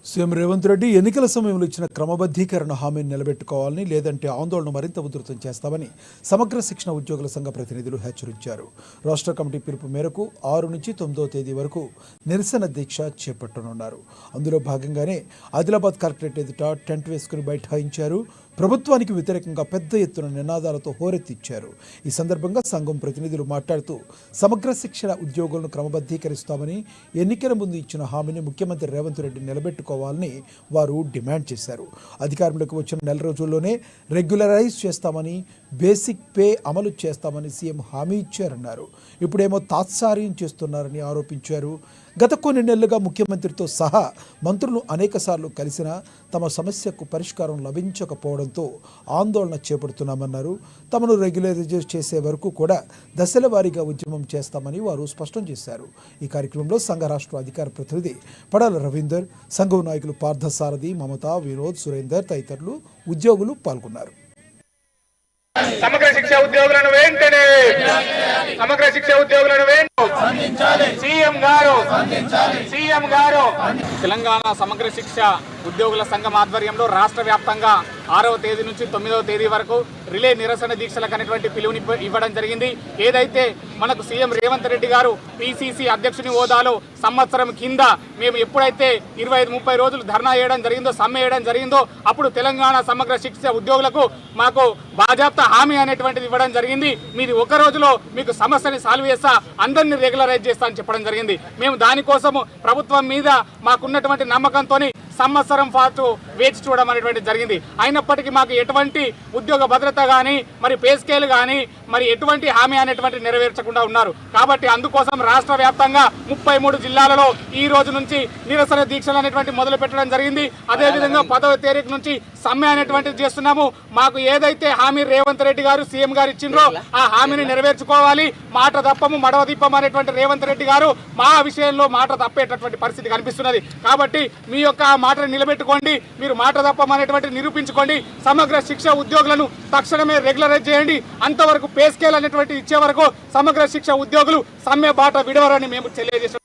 CM Revanth Reddy ఎన్నికల సమయంలో ఇచ్చిన క్రమబద్ధీకరణ హామీని నిలబెట్టుకోవాలని, లేదంటే ఆందోళన మరింత ఉధృతం చేస్తామని సమగ్ర శిక్షణ ఉద్యోగుల సంఘ ప్రతినిధులు హెచ్చరించారు. రాష్ట్ర కమిటీ పిలుపు మేరకు 6 నుంచి 9వ తేదీ వరకు నిరసన దీక్ష చేపట్టనున్నారు. అందులో భాగంగానే ఆదిలాబాద్ కలెక్టరేట్ ఎదుట టెంట్ వేసుకుని బైఠాయించారు. ప్రభుత్వానికి వ్యతిరేకంగా పెద్ద ఎత్తున నినాదాలతో హోరెత్తిచ్చారు. ఈ సందర్భంగా సంఘం ప్రతినిధులు మాట్లాడుతూ సమగ్ర శిక్షణ ఉద్యోగులను క్రమబద్ధీకరిస్తామని, ఎన్నికల ముందు ఇచ్చిన హామీని ముఖ్యమంత్రి రేవంత్ రెడ్డి నిలబెట్టుకోవాలని వారు డిమాండ్ చేశారు. అధికారంలోకి వచ్చిన నెల రోజుల్లోనే రెగ్యులరైజ్ చేస్తామని, బేసిక్ పే అమలు చేస్తామని సీఎం హామీ ఇచ్చారన్నారు. ఇప్పుడేమో తాత్సార్యం చేస్తున్నారని ఆరోపించారు. గత కొన్ని నెలలుగా ముఖ్యమంత్రితో సహా మంత్రులు అనేకసార్లు కలిసినా తమ సమస్యకు పరిష్కారం లభించకపోవడంతో ఆందోళన చేపడుతున్నామన్నారు. తమను రెగ్యులరైజ్ చేసే వరకు కూడా దశల వారీగా ఉద్యమం చేస్తామని వారు స్పష్టం చేశారు. ఈ కార్యక్రమంలో సంఘ రాష్ట్ర అధికార ప్రతినిధి పడాల రవీందర్, సంఘం నాయకులు పార్థసారథి, మమత, వినోద్, సురేందర్ తదితరులు ఉద్యోగులు పాల్గొన్నారు. సమగ్ర శిక్ష ఉద్యోగులను వెంటనే సమగ్ర శిక్ష ఉద్యోగులను సీఎం గారు తెలంగాణ సమగ్ర శిక్ష ఉద్యోగుల సంఘం ఆధ్వర్యంలో రాష్ట్ర వ్యాప్తంగా 6వ తేదీ నుంచి 9వ తేదీ వరకు రిలే నిరసన దీక్షలకు అనేటువంటి పిలుపుని ఇవ్వడం జరిగింది. ఏదైతే మనకు సీఎం రేవంత్ రెడ్డి గారు పిసిసి అధ్యక్షుని హోదాలో సంవత్సరం కింద మేము ఎప్పుడైతే 25-30 రోజులు ధర్నా చేయడం జరిగిందో, సమ్మె చేయడం జరిగిందో, అప్పుడు తెలంగాణ సమగ్ర శిక్ష ఉద్యోగులకు మాకు బాజాప్తా హామీ అనేటువంటిది ఇవ్వడం జరిగింది. మీది ఒక రోజులో మీకు సమస్యని సాల్వ్ చేస్తా, అందరినీ రెగ్యులరైజ్ చేస్తా అని చెప్పడం జరిగింది. మేము దానికోసము ప్రభుత్వం మీద మాకున్నటువంటి నమ్మకంతో సంవత్సరం పాటు వేచి చూడడం అనేటువంటిది జరిగింది. అయినప్పటికీ మాకు ఎటువంటి ఉద్యోగ భద్రత కానీ, మరి పే స్కేల్ కానీ, మరి ఎటువంటి హామీ అనేటువంటి నెరవేర్చకుండా ఉన్నారు. కాబట్టి అందుకోసం రాష్ట్ర వ్యాప్తంగా 33 జిల్లాలలో ఈ రోజు నుంచి నిరసన దీక్షలు అనేటువంటి మొదలు పెట్టడం జరిగింది. అదేవిధంగా 10వ తేదీ నుంచి సమ్మె అనేటువంటిది చేస్తున్నాము. మాకు ఏదైతే హామీ రేవంత్ రెడ్డి గారు సీఎం గారు ఇచ్చిండ్రో ఆ హామీని నెరవేర్చుకోవాలి. మాట తప్పము మడవ దీపం అనేటువంటి రేవంత్ రెడ్డి గారు మా విషయంలో మాట తప్పేటటువంటి పరిస్థితి కనిపిస్తున్నది. కాబట్టి మీ యొక్క మాటను నిలబెట్టుకోండి, మీరు మాట తప్పమనేటువంటి నిరూపించుకోండి. సమగ్ర శిక్ష ఉద్యోగులను తక్షణమే రెగ్యులరైజ్ చేయండి. అంతవరకు పే స్కేల్ అనేటువంటి ఇచ్చే వరకు సమగ్ర శిక్ష ఉద్యోగులు సమ్మె బాట విడవరని మేము తెలియజేస్తాం.